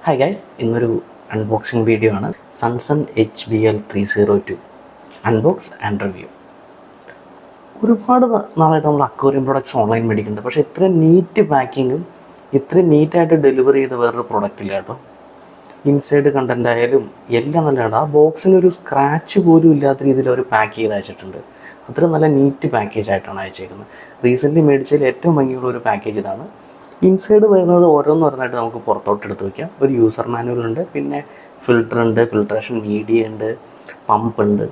Hi guys, ഇന്നൊരു unboxing video ആണ്. Sunsun HBL302 unbox and review. ഒരുപാട് നാളായിട്ട് നമ്മൾ അക്വേറിയം പ്രൊഡക്ട്സ് ഓൺലൈൻ മേടിക്കുന്നുണ്ട്, പക്ഷേ ഇത്രയും നീറ്റ് പാക്കിങ്ങും ഇത്രയും നീറ്റായിട്ട് ഡെലിവറി ചെയ്ത വേറൊരു പ്രൊഡക്റ്റ് ഇല്ല കേട്ടോ. ഇൻസൈഡ് കണ്ടൻ്റ് ആയാലും എല്ലാം നല്ലതാണ്. ആ ബോക്സിനൊരു സ്ക്രാച്ച് പോലും ഇല്ലാത്ത രീതിയിൽ അവർ പാക്ക് ചെയ്ത് അയച്ചിട്ടുണ്ട്. അത്രയും നല്ല നീറ്റ് പാക്കേജ് ആയിട്ടാണ് അയച്ചേക്കുന്നത്. റീസെൻ്റ്ലി മേടിച്ചതിൽ ഏറ്റവും ഭംഗിയുള്ള ഒരു പാക്കേജ് ഇതാണ്. ഇൻസൈഡ് വരുന്നത് ഓരോന്നോരോന്നായിട്ട് നമുക്ക് പുറത്തോട്ട് എടുത്ത് വയ്ക്കാം. ഒരു യൂസർ മാനുവൽ ഉണ്ട്, പിന്നെ ഫിൽറ്റർ ഉണ്ട്, ഫിൽട്രേഷൻ മീഡിയ ഉണ്ട്, പമ്പ് ഉണ്ട്.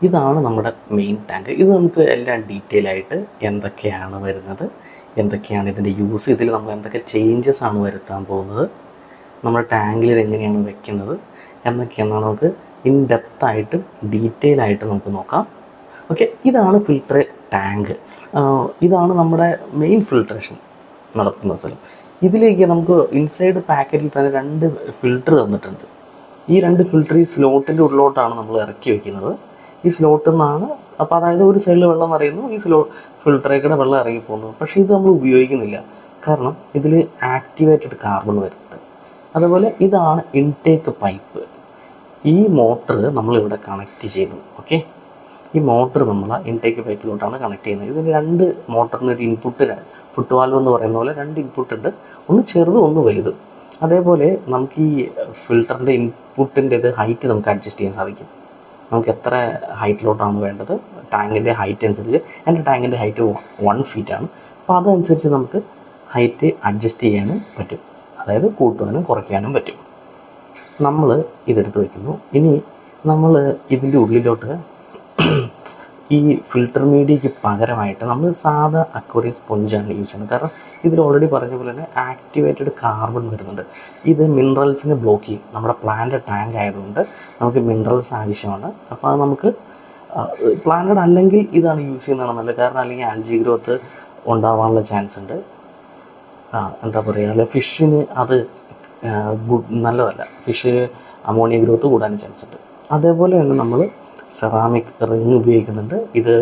ഇതാണ് നമ്മുടെ മെയിൻ ടാങ്ക്. ഇത് നമുക്ക് എല്ലാം ഡീറ്റെയിൽ ആയിട്ട് എന്തൊക്കെയാണ് വരുന്നത്, എന്തൊക്കെയാണ് ഇതിൻ്റെ യൂസ്, ഇതിൽ നമ്മൾ എന്തൊക്കെ ചേഞ്ചസ് ആണ് വരുത്താൻ പോകുന്നത്, നമ്മുടെ ടാങ്കിൽ ഇതെങ്ങനെയാണ് വെക്കുന്നത് എന്നൊക്കെയാണ് നമുക്ക് ഇൻ ഡെപ്തായിട്ട് ഡീറ്റെയിൽ ആയിട്ട് നമുക്ക് നോക്കാം. ഓക്കെ, ഇതാണ് ഫിൽട്ടർ ടാങ്ക്. ഇതാണ് നമ്മുടെ മെയിൻ ഫിൽട്രേഷൻ നടത്തുന്ന സ്ഥലം. ഇതിലേക്ക് നമുക്ക് ഇൻസൈഡ് പാക്കറ്റിൽ തന്നെ 2 ഫിൽറ്റർ തന്നിട്ടുണ്ട്. ഈ 2 ഫിൽറ്റർ ഈ സ്ലോട്ടിൻ്റെ ഉള്ളിലോട്ടാണ് നമ്മൾ ഇറക്കി വയ്ക്കുന്നത്. ഈ സ്ലോട്ടിൽ നിന്നാണ്, അപ്പോൾ അതായത് ഒരു സൈഡിൽ വെള്ളം നിറയുന്നു, ഈ ഫിൽറ്ററേക്കൂടെ വെള്ളം ഇറങ്ങി പോകുന്നു. പക്ഷേ ഇത് നമ്മൾ ഉപയോഗിക്കുന്നില്ല, കാരണം ഇതിൽ ആക്ടിവേറ്റഡ് കാർബൺ വരുന്നുണ്ട്. അതുപോലെ ഇതാണ് ഇൻടേക്ക് പൈപ്പ്. ഈ മോട്ടർ നമ്മളിവിടെ കണക്ട് ചെയ്തു. ഓക്കെ, ഈ മോട്ടർ നമ്മൾ ഇൻടേക്ക് പൈപ്പിലോട്ടാണ് കണക്ട് ചെയ്യുന്നത്. ഇതിന് 2 മോട്ടറിന് ഒരു ഇൻപുട്ട്, ഫുട് വാൽവ് എന്ന് പറയുന്ന പോലെ 2 ഇൻപുട്ട് ഉണ്ട്, ഒന്ന് ചെറുതും ഒന്ന് വലുതും. അതേപോലെ നമുക്ക് ഈ ഫിൽറ്ററിൻ്റെ ഇൻപുട്ടിൻ്റെ ഹൈറ്റ് നമുക്ക് അഡ്ജസ്റ്റ് ചെയ്യാൻ സാധിക്കും. നമുക്ക് എത്ര ഹൈറ്റിലോട്ടാണ് വേണ്ടത്, ടാങ്കിൻ്റെ ഹൈറ്റ് അനുസരിച്ച്. എൻ്റെ ടാങ്കിൻ്റെ ഹൈറ്റ് 1 ഫീറ്റാണ്. അപ്പോൾ അതനുസരിച്ച് നമുക്ക് ഹൈറ്റ് അഡ്ജസ്റ്റ് ചെയ്യാനും പറ്റും, അതായത് കൂട്ടുവാനും കുറയ്ക്കാനും പറ്റും. നമ്മൾ ഇതെടുത്ത് വയ്ക്കുന്നു. ഇനി നമ്മൾ ഇതിൻ്റെ ഉള്ളിലോട്ട് ഈ ഫിൽറ്റർ മീഡിയയ്ക്ക് പകരമായിട്ട് നമ്മൾ സാധാ അക്വേറിയം സ്പോഞ്ചാണ് യൂസ് ചെയ്യുന്നത്. കാരണം ഇതിൽ ഓൾറെഡി പറഞ്ഞ പോലെ തന്നെ ആക്ടിവേറ്റഡ് കാർബൺ വരുന്നുണ്ട്. ഇത് മിനറൽസിനെ ബ്ലോക്ക് ചെയ്യും. നമ്മുടെ പ്ലാന്റ് ടാങ്ക് ആയതുകൊണ്ട് നമുക്ക് മിനറൽസ് ആവശ്യമാണ്. അപ്പോൾ അത് നമുക്ക് പ്ലാന്റഡ് അല്ലെങ്കിൽ ഇതാണ് യൂസ് ചെയ്യുന്നതാണ് നല്ലത്. കാരണം അല്ലെങ്കിൽ ആൽജി ഗ്രോത്ത് ഉണ്ടാവാനുള്ള ചാൻസ് ഉണ്ട്. എന്താ പറയുക, ഫിഷിന് അത് നല്ലതല്ല. ഫിഷ് അമോണിയ ഗ്രോത്ത് കൂടാനും ചാൻസ് ഉണ്ട്. അതേപോലെ തന്നെ നമ്മൾ സെറാമിക് റിങ് ഉപയോഗിക്കുന്നുണ്ട്. ഇത്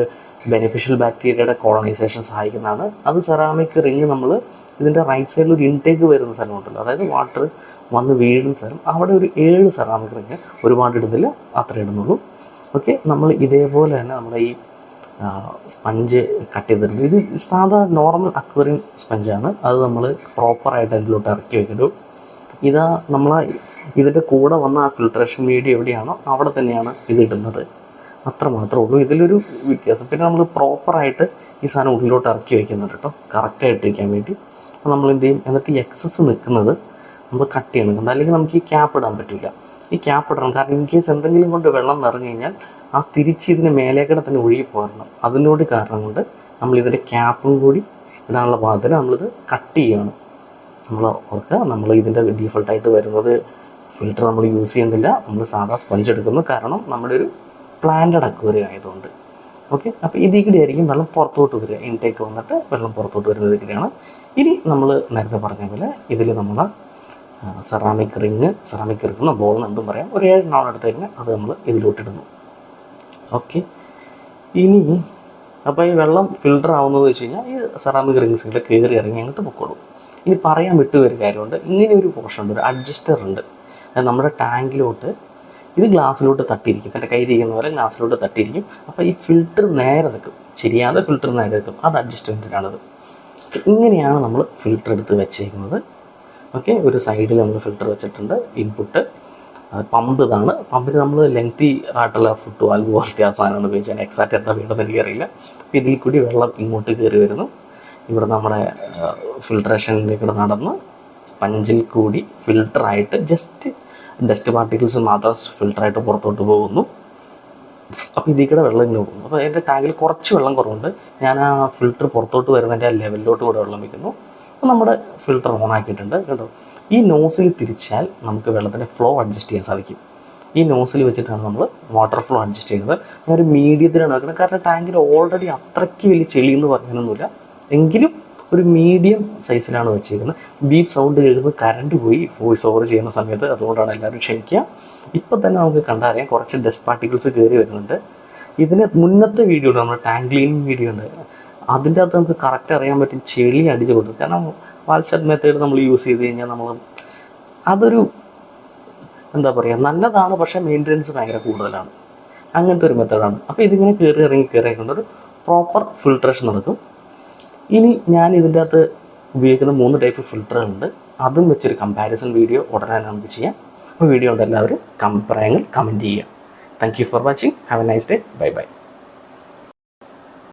ബെനിഫിഷ്യൽ ബാക്ടീരിയയുടെ കോളനൈസേഷൻ സഹായിക്കുന്നതാണ്. അത് സെറാമിക് റിങ് നമ്മൾ ഇതിൻ്റെ റൈറ്റ് സൈഡിൽ ഒരു ഇൻടേക്ക് വരുന്ന സ്ഥലമുണ്ടല്ലോ, അതായത് വാട്ടർ വന്ന് വീഴുന്ന സ്ഥലം, അവിടെ ഒരു 7 സെറാമിക് റിങ്, ഒരുപാട് ഇടുന്നില്ല, അത്ര ഇടുന്നുള്ളൂ. ഓക്കെ, നമ്മൾ ഇതേപോലെ തന്നെ നമ്മുടെ ഈ സ്പഞ്ച് കട്ട് ചെയ്തിട്ടുണ്ട്. ഇത് സാധാ നോർമൽ അക്വേറിയം സ്പഞ്ചാണ്. അത് നമ്മൾ പ്രോപ്പറായിട്ട് അതിലോട്ട് ഇറക്കി വെക്കുന്നു. ഇതാ ഇതിൻ്റെ കൂടെ വന്ന ആ ഫിൽട്രേഷൻ മീഡിയ എവിടെയാണോ അവിടെ തന്നെയാണ് ഇത് ഇടുന്നത്. അത്ര മാത്രമേ ഉള്ളൂ ഇതിലൊരു വ്യത്യാസം. പിന്നെ നമ്മൾ പ്രോപ്പറായിട്ട് ഈ സാധനം ഉള്ളിലോട്ട് ഇറക്കി വയ്ക്കുന്നുണ്ട് കേട്ടോ, കറക്റ്റായിട്ട് വയ്ക്കാൻ വേണ്ടി. അപ്പോൾ നമ്മൾ എന്ത് ചെയ്യും, എന്നിട്ട് ഈ എക്സസ് നിൽക്കുന്നത് നമ്മൾ കട്ട് ചെയ്യണം. അല്ലെങ്കിൽ നമുക്ക് ഈ ക്യാപ്പ് ഇടാൻ പറ്റില്ല. ഈ ക്യാപ്പ് ഇടണം, കാരണം ഇൻ കേസ് എന്തെങ്കിലും കൊണ്ട് വെള്ളം നിറഞ്ഞു കഴിഞ്ഞാൽ ആ തിരിച്ച് ഇതിന് മേലേക്കിടെ തന്നെ ഒഴുകി പോരണം. അതിനോട് കാരണം കൊണ്ട് നമ്മളിതിൻ്റെ ക്യാപ്പും കൂടി ഇടാനുള്ള ഭാഗത്തിന് നമ്മളിത് കട്ട് ചെയ്യുകയാണ്. നമ്മൾ ഓർക്കുക, നമ്മൾ ഇതിൻ്റെ ഡീഫോൾട്ടായിട്ട് വരുന്നത് ഫിൽറ്റർ നമ്മൾ യൂസ് ചെയ്യുന്നില്ല, നമ്മൾ സാധാ സ്പഞ്ച് എടുക്കുന്നു. കാരണം നമ്മുടെ ഒരു പ്ലാന്റഡ് അക്വേറിയം ആയതുകൊണ്ട്. ഓക്കെ, അപ്പോൾ ഇതിൽ കൂടി ആയിരിക്കും വെള്ളം പുറത്തോട്ട് വരിക. ഇൻടേക്ക് വന്നിട്ട് വെള്ളം പുറത്തോട്ട് വരുന്നത് ഇതിലാണ്. ഇനി നമ്മൾ നേരത്തെ പറഞ്ഞ പോലെ ഇതിൽ നമ്മൾ സെറാമിക് റിങ് ബോൾ എന്തും പറയാം, ഒരു 7 എണ്ണം എടുത്തേക്കുന്നത്, അത് നമ്മൾ ഇതിലോട്ടിടുന്നു. ഓക്കെ, ഇനി അപ്പോൾ ഈ വെള്ളം ഫിൽറ്റർ ആവുന്നത് വെച്ച് കഴിഞ്ഞാൽ ഈ സെറാമിക് റിങ്സിൻ്റെ കയറി ഇറങ്ങി അങ്ങോട്ട് പൊക്കോളും. ഇനി പറയാൻ വിട്ടുവൊരു കാര്യമുണ്ട്, ഇങ്ങനെ ഒരു പോർഷൻ ഉണ്ട്, ഒരു അഡ്ജസ്റ്റർ ഉണ്ട്. അത് നമ്മുടെ ടാങ്കിലോട്ട് ഇത് ഗ്ലാസ്സിലോട്ട് തട്ടിയിരിക്കും, എൻ്റെ കൈ തിരിക്കുന്ന പോലെ ഗ്ലാസ്സിലോട്ട് തട്ടിയിരിക്കും. അപ്പോൾ ഈ ഫിൽറ്റർ നേരെ നിൽക്കും, ശരിയാതെ ഫിൽറ്റർ നേരെ നിൽക്കും. അത് അഡ്ജസ്റ്റ്മെൻറ്റിനാണത്. ഇങ്ങനെയാണ് നമ്മൾ ഫിൽറ്റർ എടുത്ത് വെച്ചേക്കുന്നത്. ഓക്കെ, ഒരു സൈഡിൽ നമ്മൾ ഫിൽറ്റർ വെച്ചിട്ടുണ്ട്. ഇൻപുട്ട് പമ്പ് ഇതാണ്. പമ്പിന് നമ്മൾ ലെങ്തി ആയിട്ടുള്ള ഫുട് വാൽവ് പോലത്തെ ആ സാധനമാണ് ഉപയോഗിച്ചാൽ. എക്സാക്റ്റ് എന്താ വേണ്ടതെന്ന് എനിക്കറിയില്ല. അപ്പോൾ ഇതിൽ കൂടി വെള്ളം ഇങ്ങോട്ട് കയറി വരുന്നു. ഇവിടെ നമ്മുടെ ഫിൽട്രേഷനിലേക്കൂടെ നടന്ന് സ്പഞ്ചിൽ കൂടി ഫിൽട്ടറായിട്ട് ജസ്റ്റ് ഡസ്റ്റ് പാർട്ടിക്കിൾസ് മാത്രം ഫിൽട്ടറായിട്ട് പുറത്തോട്ട് പോകുന്നു. അപ്പോൾ ഇതിൽ കൂടെ വെള്ളം ഇങ്ങനെ പോകുന്നു. അപ്പോൾ എൻ്റെ ടാങ്കിൽ കുറച്ച് വെള്ളം കുറവുണ്ട്. ഞാൻ ആ ഫിൽറ്റർ പുറത്തോട്ട് വരുന്നതിൻ്റെ ആ ലെവലിലോട്ട് കൂടെ വെള്ളം വയ്ക്കുന്നു. അപ്പോൾ നമ്മുടെ ഫിൽറ്റർ ഓൺ ആക്കിയിട്ടുണ്ട് കേട്ടോ. ഈ നോസിൽ തിരിച്ചാൽ നമുക്ക് വെള്ളത്തിൻ്റെ ഫ്ലോ അഡ്ജസ്റ്റ് ചെയ്യാൻ സാധിക്കും. ഈ നോസിൽ വെച്ചിട്ടാണ് നമ്മൾ വാട്ടർ ഫ്ലോ അഡ്ജസ്റ്റ് ചെയ്യുന്നത്. ഞാനൊരു മീഡിയത്തിലാണ് വെക്കുന്നത്, കാരണം ടാങ്കിൽ ഓൾറെഡി അത്രയ്ക്ക് വലിയ ചെളി എന്ന് പറയാനൊന്നുമില്ല, എങ്കിലും ഒരു മീഡിയം സൈസിലാണ് വെച്ചിരിക്കുന്നത്. ബീപ്പ് സൗണ്ട് കേൾക്കുന്നത് കറണ്ട് പോയി വോയിസ് ഓവർ ചെയ്യുന്ന സമയത്ത്, അതുകൊണ്ടാണ് എല്ലാവരും ക്ഷമിക്കുക. ഇപ്പം തന്നെ നമുക്ക് കണ്ടറിയാം കുറച്ച് ഡസ്റ്റ് പാർട്ടിക്കിൾസ് കയറി വരുന്നുണ്ട്. ഇതിന് മുന്നത്തെ വീഡിയോ ഉണ്ട്, നമ്മുടെ ടാങ്ക് ക്ലീനിങ് വീഡിയോ ഉണ്ട്, അതിൻ്റെ അകത്ത് നമുക്ക് കറക്റ്റ് അറിയാൻ പറ്റും ചെളി അടിച്ച് കൊടുക്കും. കാരണം വാൽഷട്ട് മെത്തേഡ് നമ്മൾ യൂസ് ചെയ്ത് കഴിഞ്ഞാൽ നമ്മൾ അതൊരു എന്താ പറയുക നല്ലതാണ്, പക്ഷേ മെയിൻ്റനൻസ് ഭയങ്കര കൂടുതലാണ്. അങ്ങനത്തെ ഒരു മെത്തേഡാണ്. അപ്പോൾ ഇതിങ്ങനെ കയറി ഇറങ്ങിക്കൊണ്ട് ഒരു പ്രോപ്പർ ഫിൽട്രേഷൻ നടക്കും. ഇനി ഞാൻ ഇതിൻ്റെ അകത്ത് ഉപയോഗിക്കുന്ന 3 ടൈപ്പ് ഫിൽറ്ററുകളുണ്ട്. അതും വെച്ചൊരു കമ്പാരിസൺ വീഡിയോ ഉടനെ നമുക്ക് ചെയ്യാം. അപ്പോൾ വീഡിയോ ഉണ്ട് എല്ലാവരും അഭിപ്രായങ്ങൾ കമൻറ്റ് ചെയ്യുക. Thank you for watching. Have A nice day. Bye bye.